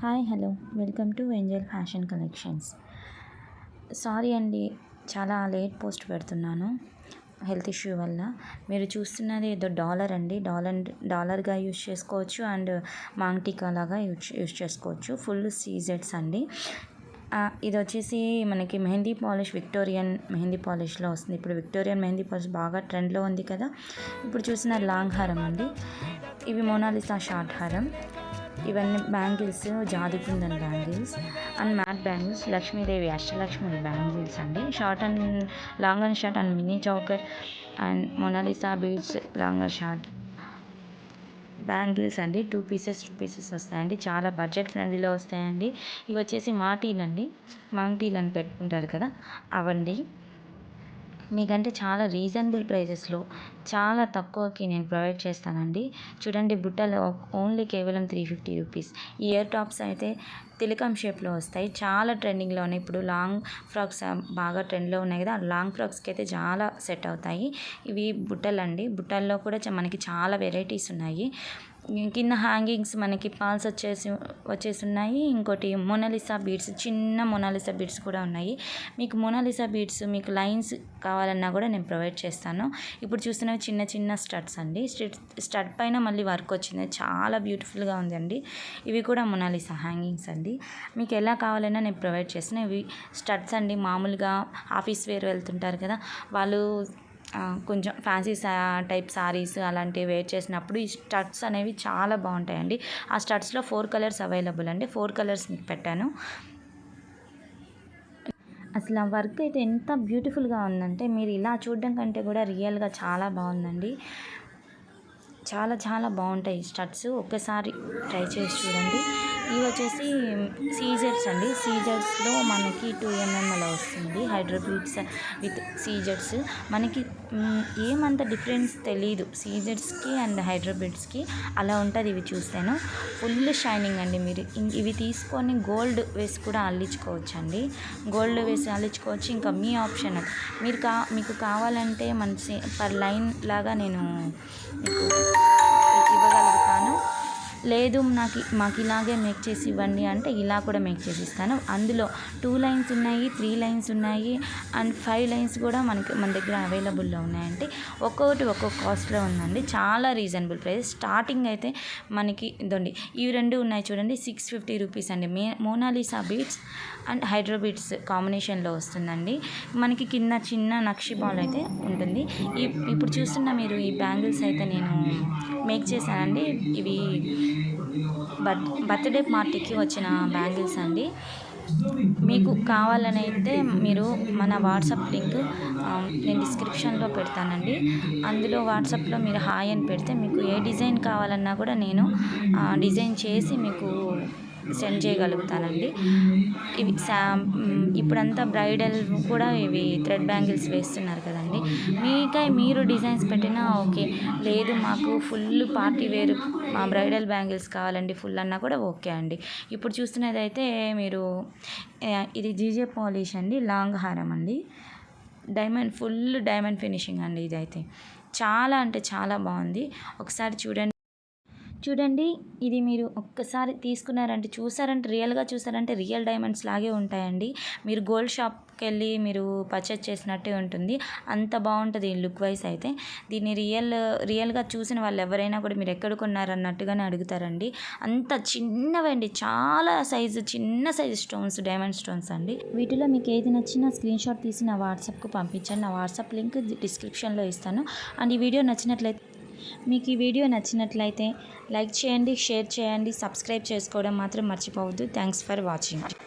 Hi hello welcome to Angel fashion collections. Sorry అండి, చాలా late post పెడుతున్నాను health issue వల్ల. మీరు చూస్తున్నది ఏదో డాలర్ అండి, డాలర్గా యూజ్ చేసుకోవచ్చు అండ్ మాంగ్టికా లాగా యూజ్ చేసుకోవచ్చు. ఫుల్ సీజెడ్స్ అండి. ఇది వచ్చేసి మనకి మెహందీ పాలిష్, విక్టోరియన్ మెహందీ పాలిష్లో వస్తుంది. ఇప్పుడు విక్టోరియన్ మెహందీ పాలిష్ బాగా ట్రెండ్లో ఉంది కదా. ఇప్పుడు చూసిన లాంగ్ హారం అండి, ఇవి మోనాలిసా షార్ట్ హారం. ఇవన్నీ బ్యాంగిల్స్, జాదికుందన్ bangles and matte bangles, Lakshmidevi Ashtalakshmi bangles అండి. Short and long and short and mini choker and Mona Lisa beads long and short bangles అండి. టూ పీసెస్ వస్తాయండి. చాలా బడ్జెట్ ఫ్రెండ్లీలో వస్తాయండి. ఇవి వచ్చేసి మాటీలు అండి, మాంగ్టీలు అని పెట్టుకుంటారు కదా అవండి. మీకంటే చాలా రీజనబుల్ ప్రైజెస్లో చాలా తక్కువకి నేను ప్రొవైడ్ చేస్తానండి. చూడండి, బుట్టలు ఓన్లీ కేవలం 350 రూపీస్. ఈ ఇయర్ టాప్స్ అయితే తిలకం షేప్లో వస్తాయి. చాలా ట్రెండింగ్లో ఉన్నాయి. ఇప్పుడు లాంగ్ ఫ్రాక్స్ బాగా ట్రెండ్లో ఉన్నాయి కదా, లాంగ్ ఫ్రాక్స్కి అయితే చాలా సెట్ అవుతాయి. ఇవి బుట్టలు అండి. బుట్టల్లో కూడా మనకి చాలా వెరైటీస్ ఉన్నాయి. కింద హ్యాంగింగ్స్ మనకి పాల్స్ వచ్చేసి ఉన్నాయి. ఇంకోటి మోనాలిసా బీడ్స్, చిన్న మోనాలిసా బీడ్స్ కూడా ఉన్నాయి. మీకు మోనాలిసా బీడ్స్, మీకు లైన్స్ కావాలన్నా కూడా నేను ప్రొవైడ్ చేస్తాను. ఇప్పుడు చూస్తున్నవి చిన్న చిన్న స్టడ్స్ అండి. స్టడ్ పైన మళ్ళీ వర్క్ వచ్చింది, చాలా బ్యూటిఫుల్గా ఉందండి. ఇవి కూడా మోనాలిసా హ్యాంగింగ్స్ అండి. మీకు ఎలా కావాలన్నా నేను ప్రొవైడ్ చేస్తాను. ఇవి స్టడ్స్ అండి. మామూలుగా ఆఫీస్ వేర్ వెళ్తుంటారు కదా, వాళ్ళు కొంచెం ఫ్యాన్సీ టైప్ సారీస్ అలాంటివి వేర్ చేసినప్పుడు ఈ స్టడ్స్ అనేవి చాలా బాగుంటాయండి. ఆ స్టడ్స్లో 4 కలర్స్ అవైలబుల్ అండి. 4 కలర్స్ మీకు పెట్టాను. అసలు ఆ వర్క్ అయితే ఎంత బ్యూటిఫుల్గా ఉందంటే, మీరు ఇలా చూడడం కంటే కూడా రియల్గా చాలా బాగుందండి. చాలా చాలా బాగుంటాయి స్టడ్స్. ఒక్కసారి ట్రై చేసి చూడండి. ఇవి వచ్చేసి సీజర్స్ అండి. సీజర్స్లో మనకి 2mm అలా వస్తుంది. Hydro beads with scissors. మనకి ఏమంత డిఫరెన్స్ తెలీదు సీజర్స్కి అండ్ హైడ్రోబీడ్స్కి, అలా ఉంటుంది. ఇవి చూస్తేను ఫుల్ షైనింగ్ అండి. మీరు ఇవి తీసుకొని గోల్డ్ వేసి కూడా అల్లించుకోవచ్చు అండి. గోల్డ్ వేసి అల్లించుకోవచ్చు. ఇంకా మీ ఆప్షనల్. మీకు కావాలంటే మంచి పర్ లైన్ లాగా నేను మీకు ఇవ్వగలుగుతాను. లేదు మాకు ఇలాగే మేక్ చేసి ఇవ్వండి అంటే ఇలా కూడా మేక్ చేసి ఇస్తాను. అందులో 2 లైన్స్ ఉన్నాయి, 3 లైన్స్ ఉన్నాయి అండ్ 5 లైన్స్ కూడా మన దగ్గర అవైలబుల్లో ఉన్నాయండి. ఒక్కొక్కటి ఒక్కొక్క కాస్ట్లో ఉందండి. చాలా రీజనబుల్ ప్రైస్. స్టార్టింగ్ అయితే మనకి ఇదండి, ఇవి 2 ఉన్నాయి చూడండి, 650 రూపీస్ అండి. Mona Lisa beads and hydro beads కాంబినేషన్లో వస్తుందండి. మనకి కింద చిన్న నక్షి బాల్ అయితే ఉంటుంది. ఇప్పుడు చూస్తున్న మీరు ఈ బ్యాంగిల్స్ అయితే నేను మేక్ చేశానండి. ఇవి బర్త్డే పార్టీకి వచ్చిన బ్యాంగిల్స్ అండి. మీకు కావాలని అయితే మీరు మన వాట్సాప్ లింక్ నేను డిస్క్రిప్షన్లో పెడతానండి. అందులో వాట్సాప్లో మీరు హాయ్ అని పెడితే మీకు ఏ డిజైన్ కావాలన్నా కూడా నేను డిజైన్ చేసి మీకు సెండ్ చేయగలుగుతానండి. ఇవి ఇప్పుడంతా బ్రైడల్ కూడా ఇవి థ్రెడ్ బ్యాంగిల్స్ వేస్తున్నారు కదండి. మీరు డిజైన్స్ పెట్టినా ఓకే. లేదు మాకు ఫుల్ పార్టీ వేర్ మా బ్రైడల్ బ్యాంగిల్స్ కావాలండి ఫుల్ అన్నా కూడా ఓకే అండి. ఇప్పుడు చూస్తున్నది అయితే మీరు ఇది జీజే పాలిష్ అండి, లాంగ్ హారం అండి. ఫుల్ డైమండ్ ఫినిషింగ్ అండి. ఇదైతే చాలా అంటే చాలా బాగుంది. ఒకసారి చూడండి. ఇది మీరు ఒక్కసారి తీసుకున్నారంటే రియల్గా చూసారంటే రియల్ డైమండ్స్ లాగే ఉంటాయండి. మీరు గోల్డ్ షాప్కి వెళ్ళి మీరు పర్చేస్ చేసినట్టే ఉంటుంది. అంత బాగుంటుంది లుక్ వైజ్ అయితే. దీన్ని రియల్గా చూసిన వాళ్ళు ఎవరైనా కూడా మీరు ఎక్కడ కొన్నారన్నట్టుగానే అడుగుతారండి. అంత చిన్నవండి, చాలా చిన్న సైజు స్టోన్స్, డైమండ్ స్టోన్స్ అండి. వీటిలో మీకు ఏది నచ్చినా స్క్రీన్ షాట్ తీసి నా వాట్సాప్కు పంపించండి. నా వాట్సాప్ లింక్ డిస్క్రిప్షన్లో ఇస్తాను. అండ్ మీకు ఈ వీడియో నచ్చినట్లయితే లైక్ చేయండి, షేర్ చేయండి, సబ్స్క్రైబ్ చేసుకోవడం మాత్రం మర్చిపోవద్దు. Thanks for watching.